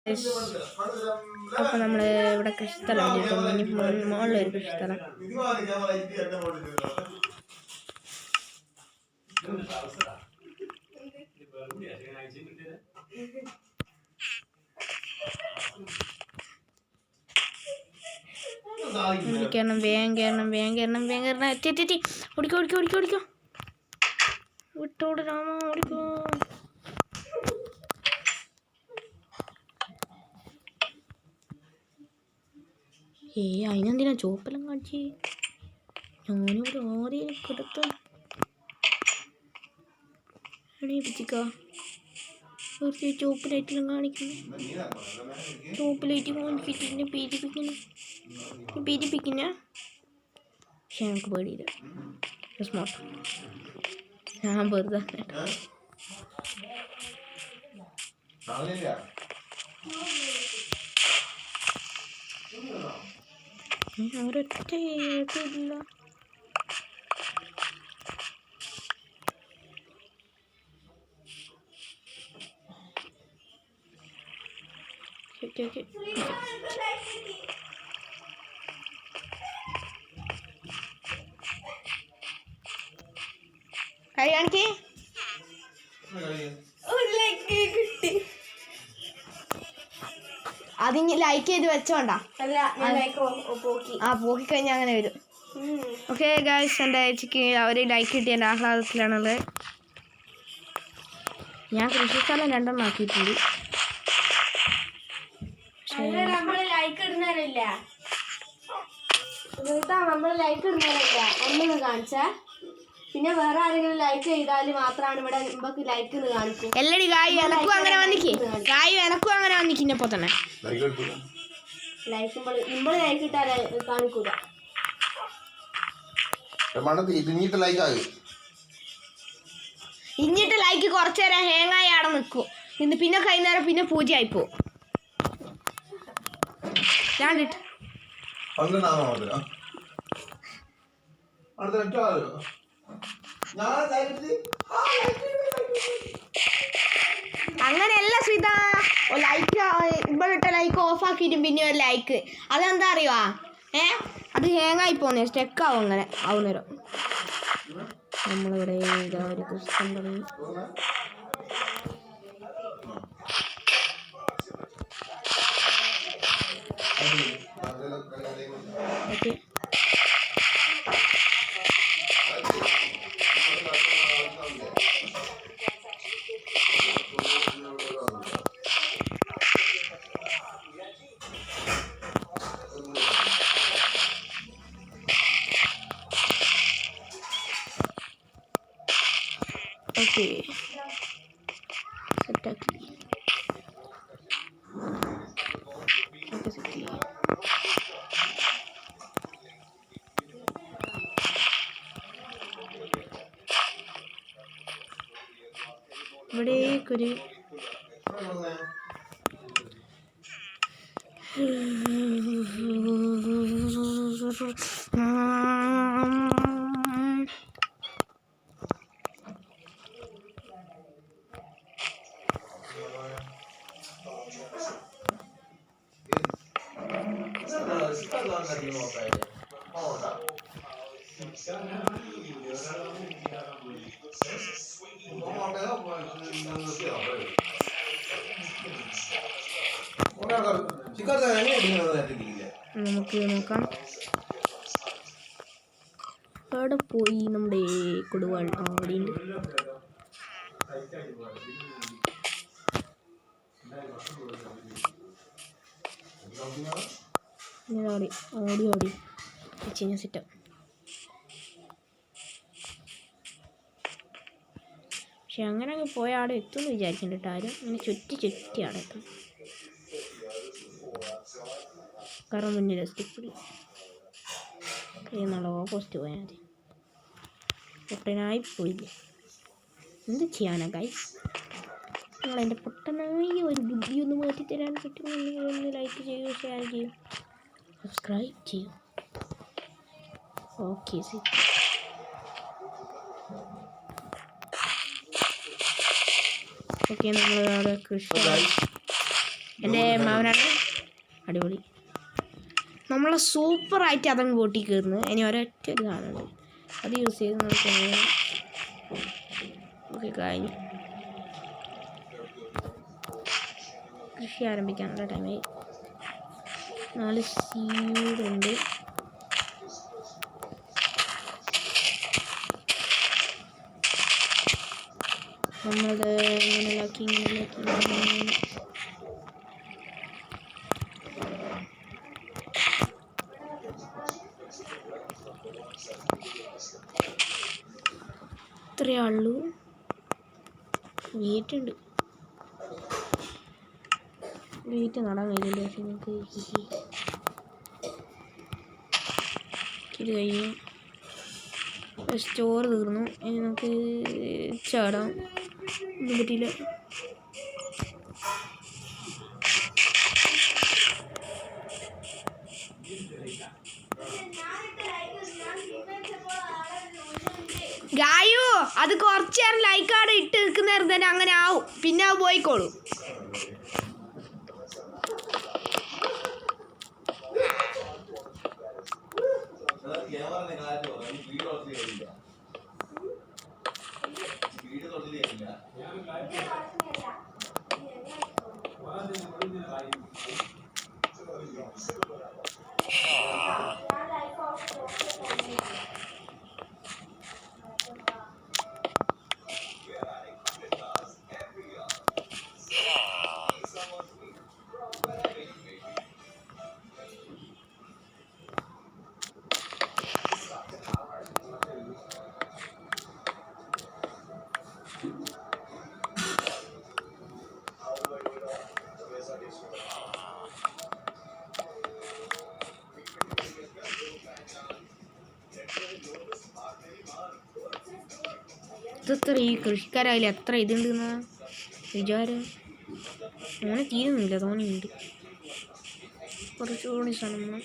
അപ്പോൾ നമ്മൾ ഇവിടെ കൃഷിസ്ഥലം കിട്ടും. ഇനി മുകളിലൊരു കൃഷിസ്ഥലം. വേഗം എത്തി ഓടിക്കോ വിട്ടോട് രാമ ഓടിക്കോ. അതിനെന്തിനാ ചോപ്പെല്ലാം കാണിച്ച്? ഞാനിവിടെ ആദ്യം കിടത്ത പിടിച്ചിക്കാ വെറുതെ ചോപ്പ് ലൈറ്റെല്ലാം കാണിക്കുന്നു. ചോപ്പ് ലൈറ്റ് കാണിച്ചിട്ട് എന്നെ പീഡിപ്പിക്കുന്ന പക്ഷെ ഞങ്ങൾക്ക് പേടിയില്ല. സ്മാർട്ട് ഞാൻ വെറുതെ ഒരൊറ്റ ഇല്ല. കൈ കാണിക്ക്. അതിന് ലൈക്ക് ചെയ്ത് വെച്ചോണ്ടാ. പോക്കി കഴിഞ്ഞാൽ അങ്ങനെ വരും. ഓക്കെ ഗൈസ്, എൻ്റെ ചേച്ചിക്ക് അവർ ലൈക്ക് കിട്ടിയ എൻ്റെ ആഹ്ലാദത്തിലാണുള്ളത്. ഞാൻ കൃഷിസ്ഥലം 2 ആക്കിയിട്ടുണ്ട്. നമ്മൾ ലൈക്ക് ഇടുന്നവരല്ല ഒന്നും കാണിച്ചാ പിന്നെ വേറെ ആരെങ്കിലും ലൈക്ക് ചെയ്താൽ മാത്രമാണ് ഇവിടെ നമുക്ക് ലൈക്ക് കാണിക്കും. എല്ലടി ഗായി എനക്കും അങ്ങനെ വന്നിക്കിന്നപ്പോ തന്നെ ലൈക്ക് ഇട്ടാൽ കാണിക്കൂല. ഇഞ്ഞിട്ട് ലൈക്ക് കുറച്ചു നേരം ഹേങ്ങായി അവിടെ നിൽക്കും. ഇന്ന് പിന്നെ കഴിഞ്ഞേരം പിന്നെ പൂജയായിപ്പോ. അങ്ങനെയല്ല ശ്രീത, ലൈക്ക് ഇവിടെ ഇട്ട ലൈക്ക് ഓഫ് ആക്കിയിട്ടും പിന്നെ ഒരു ലൈക്ക്. അതെന്താ അറിയുവാ? അത് ഹേങ്ങായി പോന്നേ, സ്റ്റെക്കാവും. അങ്ങനെ ആവുന്നേരം നമ്മളിവിടെ ഒരു ക്രിസ്ത്യൻ പറയും. ഓക്കെ ഓക്കെ സെറ്റാക്കി. ഇവിടേക്കൊരു നമുക്ക് നോക്കാം. അവിടെ പോയി നമ്മുടെ കൊടുവാൾ അവിടെയുണ്ട്. ഓടി സെറ്റ്. പക്ഷെ അങ്ങനെ അങ്ങ് പോയ അവിടെ എത്തുമെന്ന് വിചാരിക്കുന്നുണ്ട്. ആരും ഇങ്ങനെ ചുറ്റി അവിടെ എത്തും. കാരണം മുന്നിൽ സ്റ്റിപ്പിടി എന്നുള്ള ഓപ്പോസിറ്റ് പോയാൽ മതി. പൊട്ടനായി പോയില്ലേ, എന്ത് ചെയ്യാനാ ഗൈസ്? നിങ്ങളെൻ്റെ പൊട്ടനായി ഒരു ബുദ്ധി ഒന്ന് മാറ്റി തരാൻ പറ്റുമെങ്കിൽ ഒന്ന് ലൈക്ക് ചെയ്യൂ, ഷെയർ ചെയ്യൂ, സബ്സ്ക്രൈബ് ചെയ്യൂ. ഓക്കെ ഓക്കെ നമ്മൾ അവിടെ കൃഷി എൻ്റെ മാവനാണ്. അടിപൊളി. നമ്മളെ സൂപ്പറായിട്ട് അതങ്ങ് പൊട്ടി കയറുന്നു. ഇനി ഒരൊറ്റ ഒരു സാധനമുണ്ട്, അത് യൂസ് ചെയ്ത് നമുക്ക് ഓക്കെ കഴിഞ്ഞു. കൃഷി ആരംഭിക്കാനുള്ള ടൈമായി. 4 സീഡുണ്ട്. നമ്മളത് ഇങ്ങനെയാക്കി ഇത്രയേ ഉള്ളൂ. വീട്ടുണ്ട്, വീട്ട് നടാൻ കഴിയില്ല. പക്ഷെ നമുക്ക് ഇത് കഴിഞ്ഞു. സ്റ്റോർ തീർന്നു. ഇനി നമുക്ക് ചാടാം. ഒന്നും പറ്റിയില്ല. ഗായു അത് കുറച്ച് നേരം ലൈക്കാട് ഇട്ട് നിൽക്കുന്ന തന്നെ അങ്ങനെ ആവും, പിന്നെ അത് പോയിക്കോളൂ. ഇതെത്ര ഈ കൃഷിക്കാരായാലും എത്ര ഇതുണ്ടെന്നാ വിചാരം? അങ്ങനെ തീരുന്നില്ല, തോന്നിയുണ്ട്. കുറച്ചുകൂടി സ്ഥലം വേണം.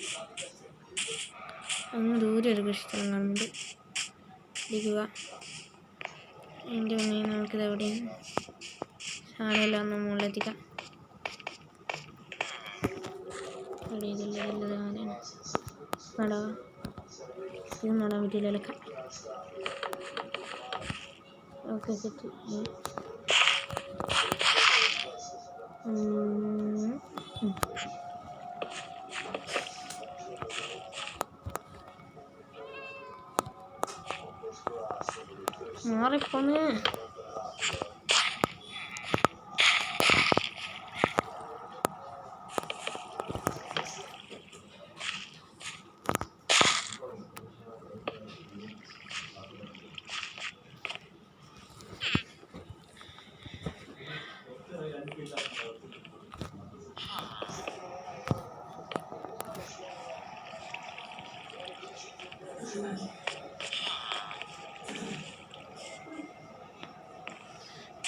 അങ്ങ് ദൂരെ ഒരു കൃഷിസ്ഥലം കാണുന്നുണ്ട്. ഇരിക്കുക. എൻ്റെ മുന്നിൽ നമുക്കിത് എവിടെയും സാധനമെല്ലാം ഒന്ന് മുകളിലെത്തിക്കാം. നടാ, ഇത് നടാൻ പറ്റില്ലല്ലോ. Okay set. മാറിപ്പോന്ന്.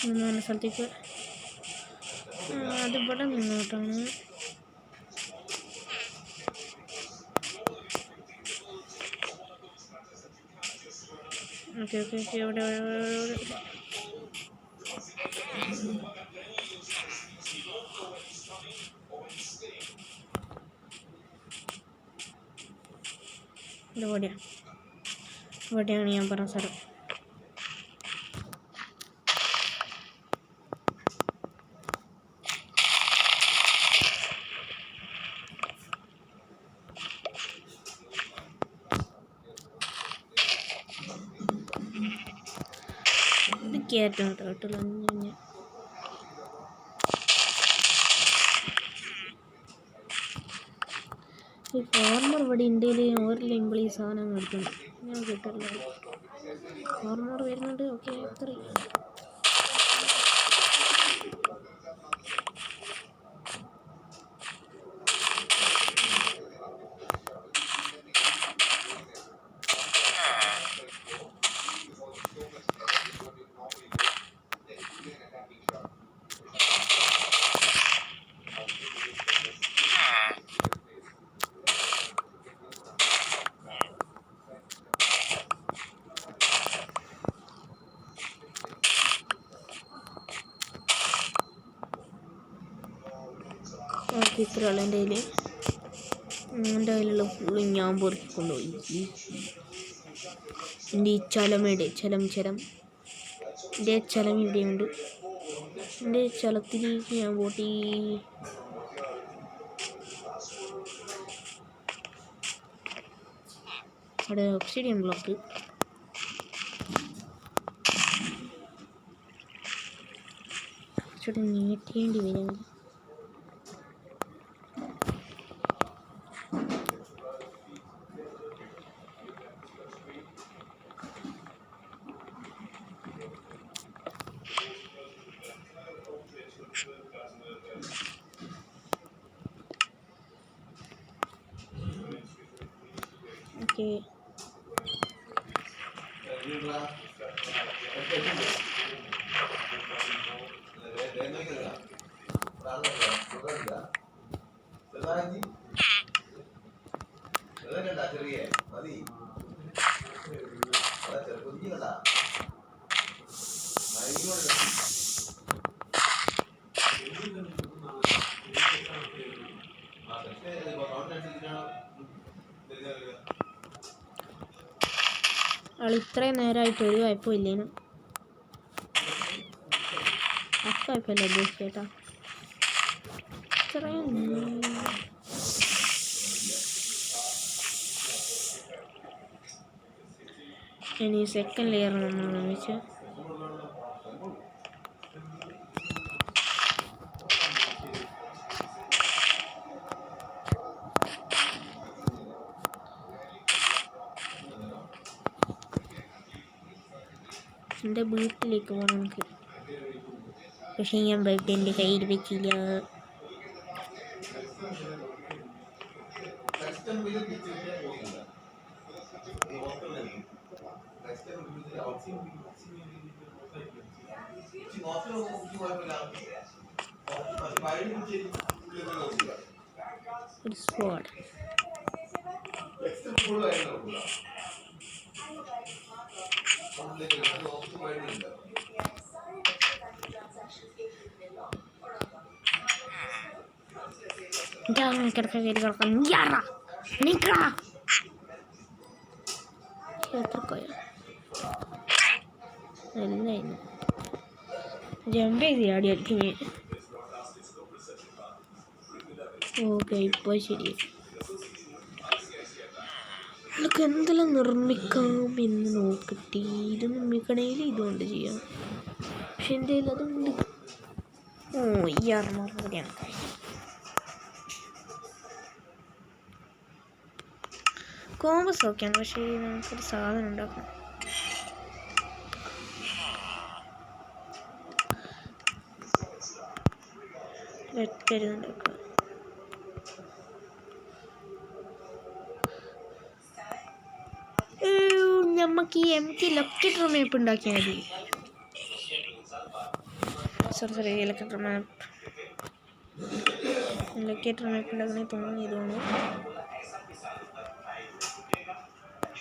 നല്ല സ്ഥലത്തേക്ക് അതിവിടെ നിന്നോട്ടാണ്. Okay okay okay. എവിടെ ഇവിടെയാണ് ഞാൻ പറഞ്ഞ സ്ഥലം. ഇത് കയറ്റം കേട്ടോ. ഈ ഫോർമർ ഇവിടെ ഇന്ത്യയിൽ ഓരോ എംപ്ലോയീസ് സാധനം എടുക്കുന്നു. ഞാൻ കിട്ടില്ല. ഫോർമർ വരുന്നുണ്ട്. ഓക്കെ അത്രയും ഓക്കെ, ഇത്രയുള്ള എൻ്റെ കയ്യിലുള്ള ഫുള്ളും ഞാൻ പൊറുക്കിക്കൊണ്ടുപോയി. എൻ്റെ ഈ ചലമയുടെ ചലം എൻ്റെ ചലം ഇവിടെയുണ്ട്. എൻ്റെ ചലത്തിലേക്ക് ഞാൻ പോട്ടി. അവിടെ ഒബ്സിഡിയൻ ബ്ലോക്ക്. കുറച്ചുകൂടെ നീട്ടേണ്ടി വരും. ഓക്കെ, ആൾ ഇത്രയും നേരമായിട്ട് ഒരു കുഴപ്പമില്ലേനും. കുഴപ്പമില്ല ഉദ്ദേശിച്ചേട്ടാ. ഇത്രയും ഇനി സെക്കൻഡ് ലെയർ നമ്മൾ നിർമ്മിച്ച് എൻ്റെ വീട്ടിലേക്ക് പോകണം നമുക്ക്. പക്ഷേ ഞാൻ ബെഡ് എൻ്റെ കയ്യിൽ വെച്ചില്ല. ഒരു സ്വാഡ് കിടക്കാൻ കയറി കിടക്കാം. എത്രക്കോയോ എല്ലായിരുന്നു ജമ്പ് ചെയ്ത് ആടി അടിക്കും ഞാൻ. ഓക്കെ, ഇപ്പോൾ ശരി. നമുക്ക് എന്തെല്ലാം നിർമ്മിക്കാം എന്ന് നോക്കട്ടെ. ഇത് നിർമ്മിക്കണേൽ ഇതുകൊണ്ട് ചെയ്യാം. പക്ഷെ എൻ്റെ കയ്യിൽ അതുണ്ട്. ഈ 600 കൂടിയാണ് കാര്യം. കോമ്പസ് ഓക്കെയാണ്, പക്ഷേ നമുക്കൊരു സാധനം ഉണ്ടാക്കണം. വെട്ടരുന്നുണ്ടാക്കുക. നമുക്ക് ഈ എംറ്റി ലൊക്കേറ്റർ മാപ്പ് ഉണ്ടാക്കിയാൽ മതി. സോറി ലൊക്കേറ്റർ മാപ്പ് ഉണ്ടാക്കണേ തോന്നുന്നു. ഇതുകൊണ്ട്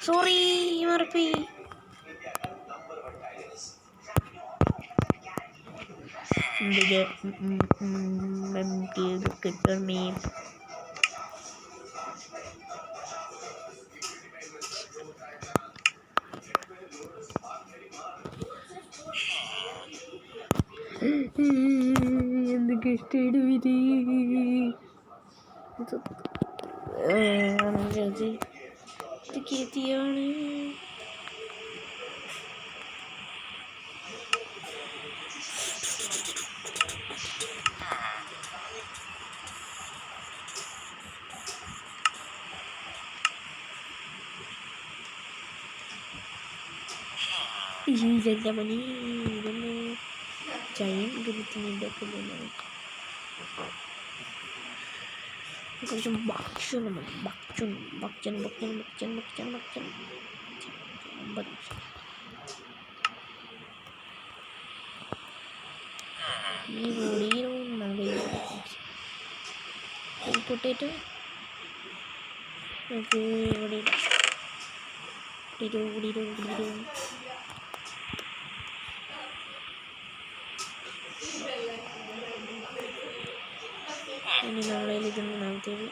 സോറി മാറിപ്പോയി. ലൊക്കേറ്റർ മാപ്പ് എന്തൊക്കെ ഇഷ്ടമാണ് വിധി. ഇതൊക്കെ എത്തിയാണ്. ഇതെന്താ പണി? ഇതൊന്ന് ചൈൻ ഗുരുത്തിൻ്റെ ഒക്കെ കുറച്ച് ഭക്ഷണം മതി. ഭക്ഷണം 50 നിമിഷം. ഈ റോഡിലും നല്ല പൊട്ടിയിട്ട് നമുക്ക് ഇവിടെ ഇടും. ഇനി നമ്മളതിൽ ഇതൊന്നും നാമത്തേക്ക്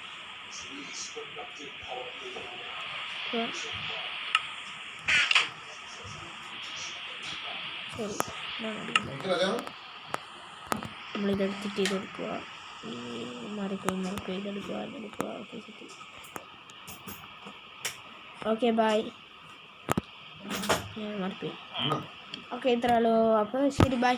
സോറി നമ്മളിതെടുത്തിട്ട് ഇതെടുക്കുക മറിക്കുക ഇതെടുക്കുക ഓക്കെ സെറ്റ്. Okay bye. ഞാൻ മറക്കും. ഓക്കെ ഇത്രയുള്ളൂ. അപ്പോൾ ശരി ബൈ.